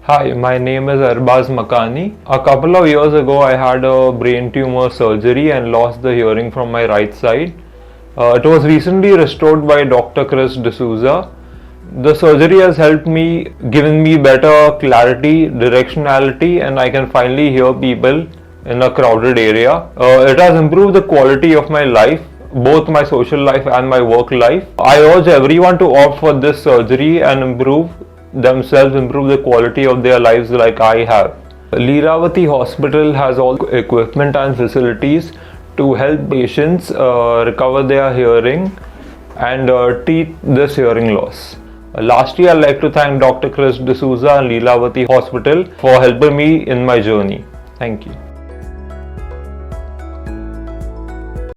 Hi, my name is Arabaz Makani. A couple of years ago, I had a brain tumor surgery and lost the hearing from my right side. It was recently restored by Dr. Chris D'Souza. The surgery has helped me, given me better clarity, directionality, and I can finally hear people in a crowded area. It has improved the quality of my life, both my social life and my work life. I urge everyone to opt for this surgery and improve themselves, improve the quality of their lives like I have. Liravati Hospital has all equipment and facilities to help patients recover their hearing and treat this hearing loss. Lastly, I'd like to thank Dr. Chris D'Souza and Liravati Hospital for helping me in my journey. Thank you.